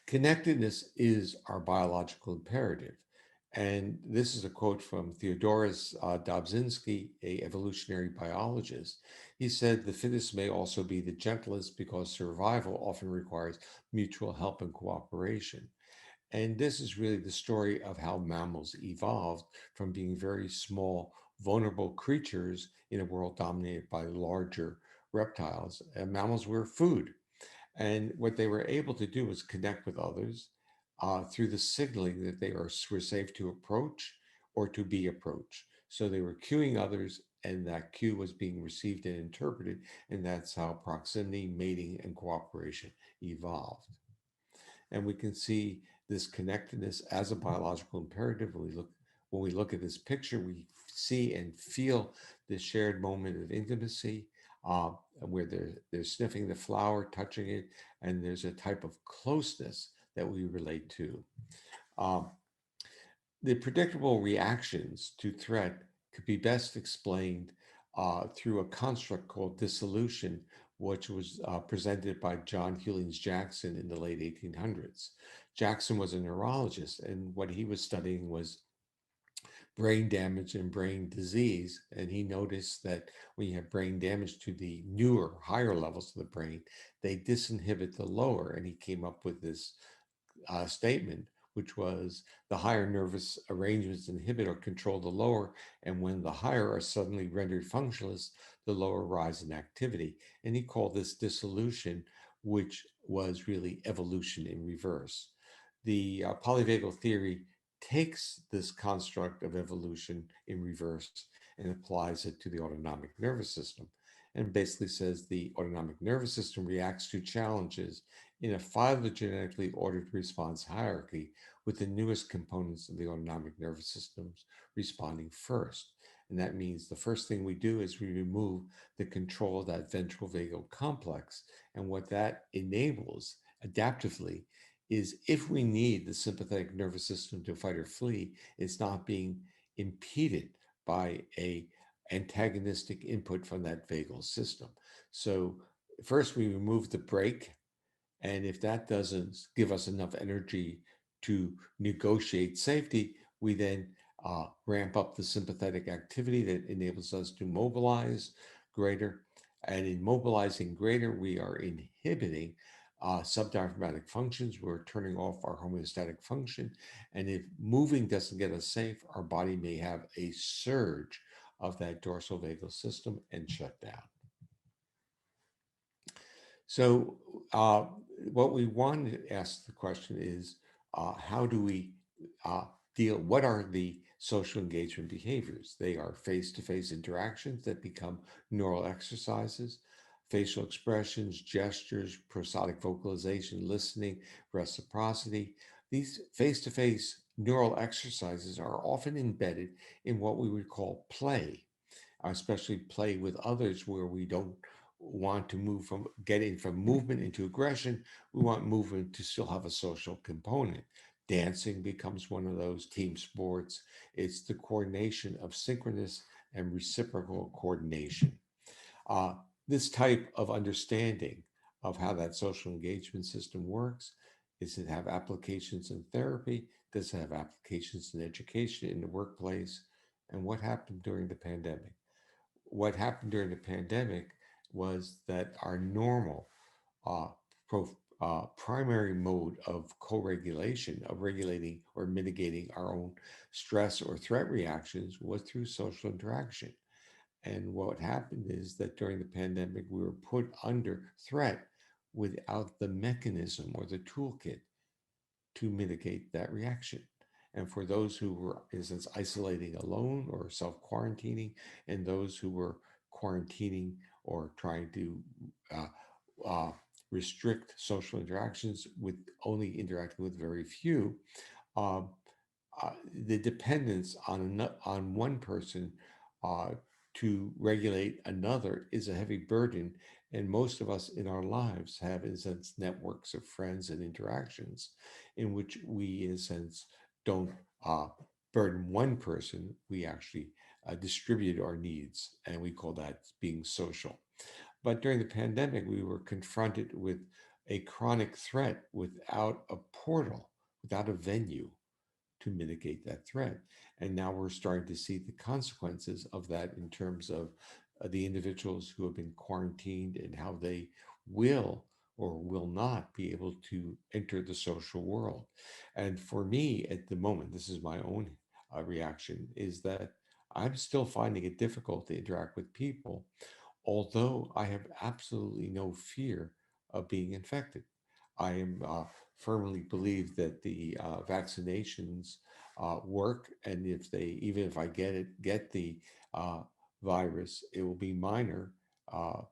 Connectedness is our biological imperative. And this is a quote from Theodoros Dobzhinsky, a evolutionary biologist. He said, "The fittest may also be the gentlest because survival often requires mutual help and cooperation." And this is really the story of how mammals evolved from being very small, vulnerable creatures in a world dominated by larger reptiles. And mammals were food. And what they were able to do was connect with others through the signaling that were safe to approach or to be approached. So they were cueing others, and that cue was being received and interpreted. And that's how proximity, mating, and cooperation evolved. And we can see this connectedness as a biological imperative. When we look at this picture, we see and feel this shared moment of intimacy, where they're sniffing the flower, touching it, and there's a type of closeness that we relate to. Um, the predictable reactions to threat could be best explained through a construct called dissolution, which was presented by John Hewlings Jackson in the late 1800s. Jackson was a neurologist, and what he was studying was brain damage and brain disease. And he noticed that when you have brain damage to the newer, higher levels of the brain, they disinhibit the lower. And he came up with this statement, which was the higher nervous arrangements inhibit or control the lower, and when the higher are suddenly rendered functionless, the lower rise in activity. And he called this dissolution, which was really evolution in reverse. The polyvagal theory takes this construct of evolution in reverse and applies it to the autonomic nervous system, and basically says the autonomic nervous system reacts to challenges in a phylogenetically ordered response hierarchy, with the newest components of the autonomic nervous systems responding first. And that means the first thing we do is we remove the control of that ventral vagal complex. And what that enables adaptively is if we need the sympathetic nervous system to fight or flee, it's not being impeded by a antagonistic input from that vagal system. So first we remove the brake, and if that doesn't give us enough energy to negotiate safety, we then ramp up the sympathetic activity that enables us to mobilize greater. And in mobilizing greater, we are inhibiting subdiaphragmatic functions. We're turning off our homeostatic function. And if moving doesn't get us safe, our body may have a surge of that dorsal vagal system and shut down. So, what we want to ask the question is, how do we uh, deal? What are the social engagement behaviors? They are face-to-face interactions that become neural exercises, facial expressions, gestures, prosodic vocalization, listening, reciprocity. These face-to-face neural exercises are often embedded in what we would call play, especially play with others where we don't want to move from getting from movement into aggression. We want movement to still have a social component. Dancing becomes one of those team sports. It's the coordination of synchronous and reciprocal coordination. Uh, this type of understanding of how that social engagement system works, is it have applications in therapy? Does it have applications in education, in the workplace? And what happened during the pandemic? What happened during the pandemic was that our normal uh, primary mode of co-regulation, of regulating or mitigating our own stress or threat reactions, was through social interaction. And what happened is that during the pandemic, we were put under threat without the mechanism or the toolkit to mitigate that reaction. And for those who were, in a sense, isolating alone or self quarantining, and those who were quarantining or trying to uh, uh, restrict social interactions with only interacting with very few, um, the dependence on one person uh, to regulate another is a heavy burden. And most of us in our lives have, in a sense, networks of friends and interactions in which we, in a sense, don't uh, burden one person. We actually distribute our needs, and we call that being social. But during the pandemic, we were confronted with a chronic threat without a portal, without a venue to mitigate that threat. And now we're starting to see the consequences of that in terms of the individuals who have been quarantined and how they will or will not be able to enter the social world. And for me, at the moment, this is my own reaction, is that I'm still finding it difficult to interact with people, although I have absolutely no fear of being infected. I am firmly believe that the vaccinations work, and if they, even if I get the uh, virus, it will be minor uh,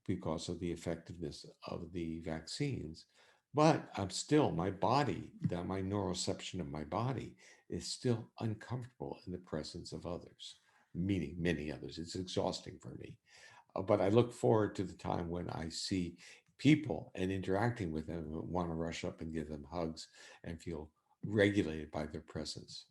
because of the effectiveness of the vaccines. But I'm still, my body, that my neuroception of my body is still uncomfortable in the presence of others, meaning many others. It's exhausting for me. But I look forward to the time when I see people and interacting with them and want to rush up and give them hugs and feel regulated by their presence.